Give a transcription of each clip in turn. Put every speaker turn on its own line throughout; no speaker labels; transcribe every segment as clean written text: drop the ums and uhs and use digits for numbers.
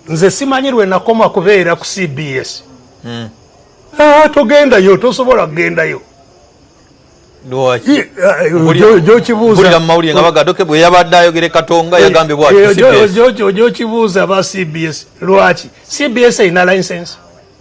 nze simanyirwe nakoma kubeera ku CBS togendayo tosobola kugendayo
bulira mawulire nga bagadoke bwe yabadde ayogere Katonga yagambe
bw'ati kibuuza aba CBS lwaki CBS erina license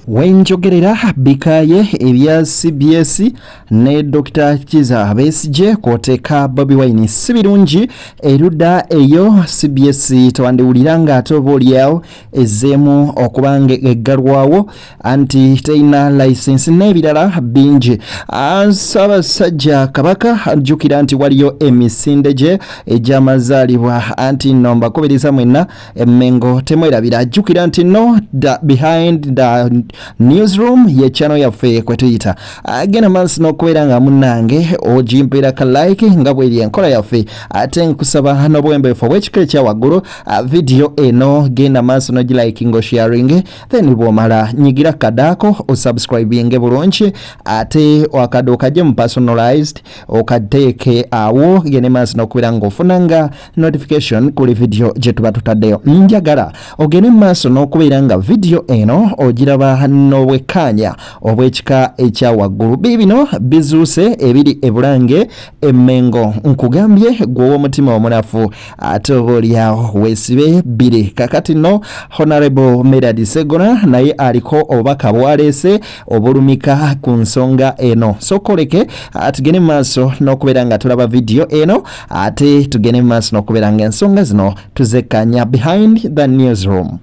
wenjogerera bikaye ebya CBS ne Dr. Kizza Besigye koteka Bobi Wine sibirungi eruda eyo CBS twandiwulira nga atobolyawo ezemu okubanga eggalwawo anti teina license n'ebirala bingi Ssaabasajja Kabaka ajjukira nti waliyo emisinde gye egy'amazaalibwa anti nno mbakubiriza mwenna emmengo temwerabira ajjukira nti no behind the newsroom ye channel yaffe kwe tuyita agena mansi n'okubeera nga munnange ogimpera ka like nga bweri enkola yaffe ate nkusaba n'obwembeefu obw'ekika ekya waggulu video eno genda mansi n'ogilike ng'osharing then bw'omala nyigira kadaako osubscribinge bulungi ate akadde okajje mu personalized okateeke awo gende mansi n'okubeera ng'ofunanga notification kuli video gye tuba tutaddeyo njagala ogende mansi n'okubeera nga video eno ogiraba n'obwekkaanya obw'ekika ekya waggulu bibino bizuuse ebiri ebulange emmengo nkugambye gwowa omutima omulafu ate oboolyawo weesibe biri kakati no Honorable Medadi Segona naye aliko obubaka bwaleese obulumika ku nsonga eno so koleke tugende maaso n'okubeera nga tulaba video eno ate tugende maaso n'okubeera nga ensonga zino tuzekkaanya behind the newsroom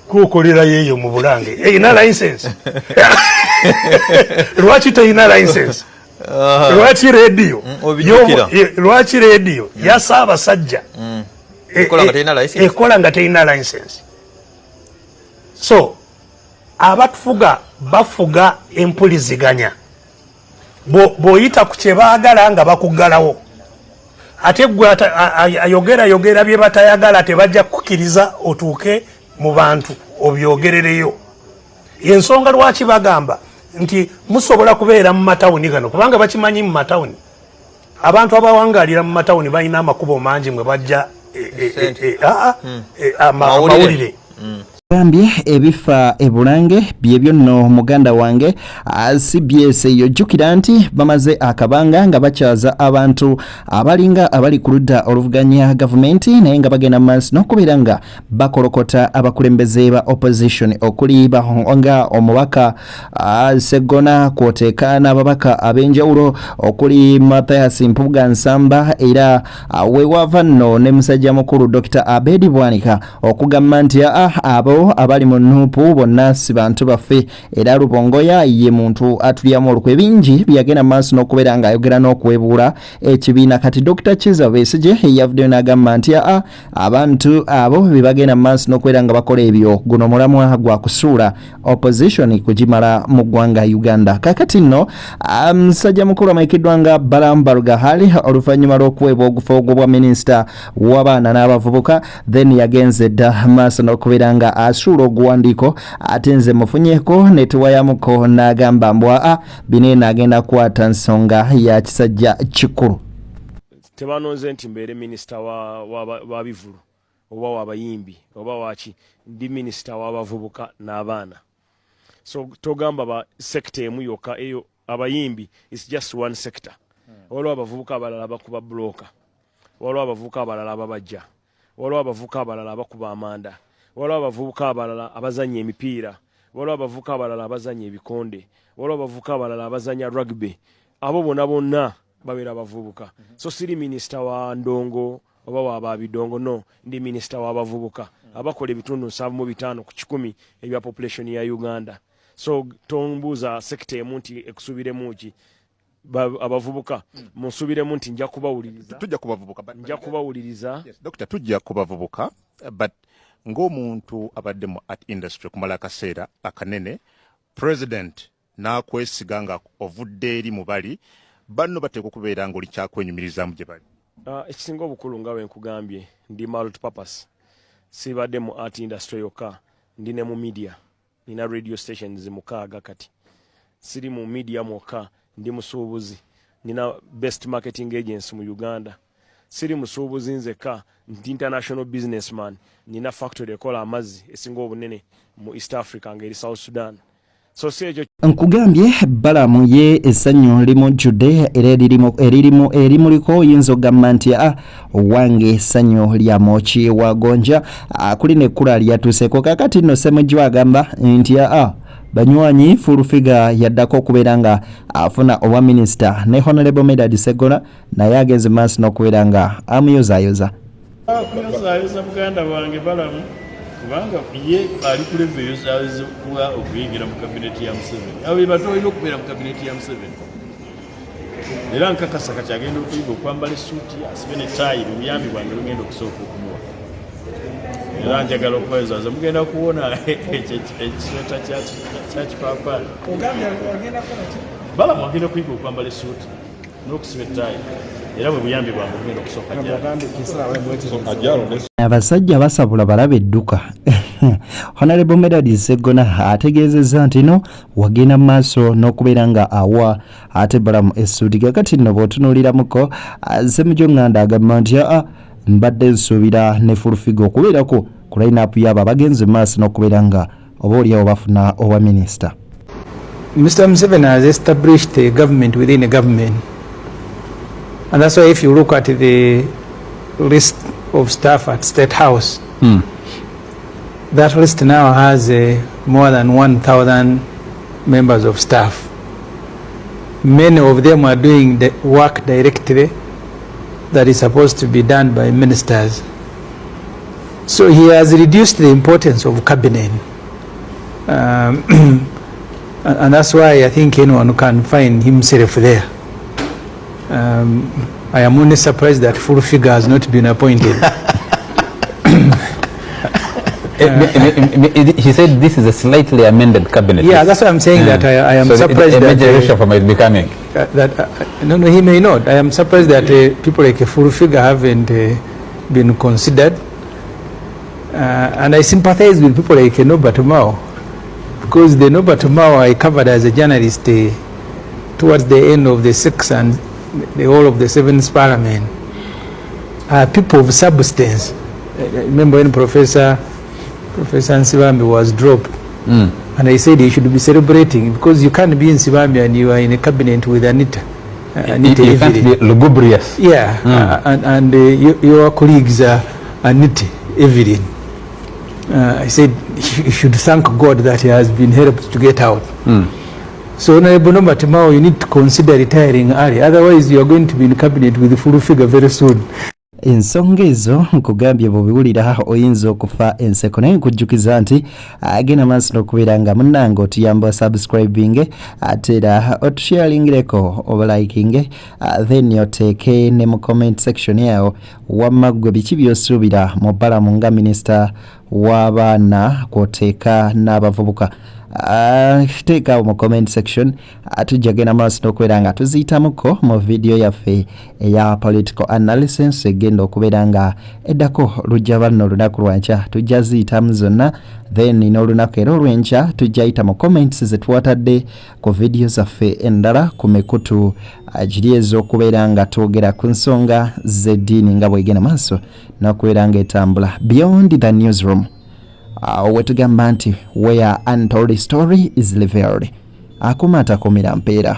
kukolera yeyo mu bulange eyina license lwaki teyina license lwaki radio ya Ssaabasajja ekola nga teyina license so abatufuga bafuga empuliziganya bw'oyita ku kye baagala nga bakuggalawo ate gwe ayogera bye batayagala tebajja kukkiriza otuuke mu bantu obyogerereyo ensonga lwaki bagamba nti musobola kubeera mu matawuni gano kubanga bakimanyi mu matawuni abantu abawangalira mu matawuni balina amakubo mangi mwe bajja amawulire
Gambye ebifa ebulange byebyo nno muganda wange CBS yojjukira nti bamaze akabanga nga bakyaza abantu abalinga abali ku ludda oluvuganya gavumenti naye nga bagenda maaso n'okubeera nga bakolokota abakulembeze ba opposition okuli bahonga omubaka Segona kwoteeka n'ababaka ab'enjawulo okuli Mathias Mpuuga Nsamba era weewava nno ne musajja mukulu Dr. Abedi Bwanika okugamba nti abo abali mu nuupu bonna si bantu baffe era Lubongoya ye muntu atulyamu olukwe bingi byagenda maaso n'okubeera ng'ayogera n'okwebuula ekibiina kati Dr. Kizza Besigye yavuddeyo n'agamba nti abantu abo be bagenda maaso n'okubeera nga bakola ebyo guno mulamwa gwa kusuula opposition kugimala mu ggwanga Uganda kakati nno musajja mukulu amayikiddwa nga Balamba Lugahali oluvannyuma lw'okuweebwa ogufa bwa minisita w'abaana n'abavubuka then yagenze dda maaso n'okubeera nga asuula oguwandiiko ate nze mufunyeeko ne tuwayamuko n'agamba mbwa binene agenda kukwata nsonga ya kisajja kikulu
tebanonze nti mbeere minisita wa bivulu oba w'abayimbi oba waki ndi minisita w'abavubuka n'abaana so togamba ba sekita emu yokka eyo abayimbi is just one sector waliwo abavubuka abalala bakuba buloka waliwo abavubuka abalala ababajja waliwo abavubuka abalala abakuba amanda waliwo abavubuka abalala abazanya emipiira waliwo abavubuka abalala abazanya ebikonde waliwo abavubuka abalala abazanya rugby abo bonna babeera abavubuka so siri minisita wa ndongo oba w'ababidongo no ndi minisita w'abavubuka abakola ebitundu 7.5 ku 100 ebya population ya Uganda so tombuuza sekita emu nti ekusubiremu ki abavubuka musubiremu nti nja kubawuliriza
Dr. tujja kubavubuka but ng'omuntu abadde mu art industry kumala akaseera akanene president n'akwesiga nga ovudde eri mu bali banno bateekwa okubeera ng'oli kyakwenyumirizaamu gye bali
ekisinga obukulu nga bwe nkugambye ndi multi purpose sibadde mu art industry yokka ndi ne mu media nina radio stations mukaaga kati siri mu media mwokka ndi musuubuzi nina best marketing agency mu Uganda siri musuubuzi nzeka nti international businessman nina factory ekola amazzi esinga obunene mu East Africa ngeri South Sudan. So sejo
nkugambye balamu ye essanyu limujjudde era erimuliko oyinza ogamba nti wange essanyu lya mochi wagonja kuli nekkula lyatuuseeko kakati nno Ssemujju agamba nti banywanyi full figure yaddako okubeera nga afuna obwa minisita ne Honorable Medard Sseggona naye agenze maaso n'okubeera nga amuyozaayoza
muganda wange balamu kubanga ye ali ku level eyozaayoza kuba okuyingira mu kabineti ya Museveni abo batolina okubeera mu kabineti ya Museveni era nkakasa kati agenda okuyiga okwambala essuuti asibe ne taayi mu buyambi bwange lugenda okusooka okumuwa era njagala okwezaaza mugenda kuwona ekisweta kya kipaapaali balamu agenda kuyiga okwambala essuuti n'okusiba ettaayi era bwe buyambi bwange bugenda okusooka
abasajja basabula balaba edduka Honorable Medard Sseggona ategeezezza nti no wagenda maaso n'okubeera nga awa ate balamu essuuti kakati nno bw'otunuuliramuko Ssemujju Nganda agamba nti mbadde nsuubira ne full figure okubeerako ku line-up y'abo abagenze maaso n'okubeera nga oba oliawo bafuna obwa minisita.
Mr. Museveni has established a government within a government, and that's why if you look at the list of staff at State House, that list now has more than 1,000 members of staff. Many of them are doing the work directly that is supposed to be done by ministers. So he has reduced the importance of cabinet. And that's why I think anyone can find himself there. I am only surprised that full figure has not been appointed.
He said this is a slightly amended cabinet.
Yeah, that's why I'm saying that I am
so
surprised
a
that
major reshuffle might be coming.
No, he may not. I am surprised that people like a full figure haven't been considered. And I sympathize with people like Norbert Mao, because the Norbert Mao I covered as a journalist towards the end of the 6th and the whole of the 7th Parliament are people of substance. Remember when Professor Nsibambi was dropped, and I said he should be celebrating, because you can't be in Nsibambi and you are in a cabinet with Anita.
You can't be lugubrious.
Yeah, and your colleagues are Anita Evelyn. I said you should thank God that he has been helped to get out. So Honorable Norbert Mao, you need to consider retiring early, otherwise you are going to be in cabinet with a full figure very soon.
Ensonga ezo nkugambye bw'obiwulira oyinza okufa enseko naye nkujjukiza nti agenda maaso n'okubeera nga munnange otuyamba subscribing ate era otusharingireko oba liking then oteeke ne mu comment section yawo wamma ggwe biki by'osuubira mu balamu nga minisita w'abaana kw'oteeka n'abavubuka. Teeka mu comment section tujja genda maaso n'okubeera nga tuziyitamuko mu video yaffe eya political analysis egenda okubeera nga eddako lujja banno olunaku lwankya tujja ziyitamu zonna, then n'olunaku era olw'enkya tujja yita mu comments zetuwatadde ku video zaffe endala ku mikutu giri ez'okubeera nga twogera ku nsonga z'eddiini nga bw'egenda maaso n'okubeera nga etambula beyond the newsroom. Wetugamba nti where untold story is revealed. Akumata kumira mpeera.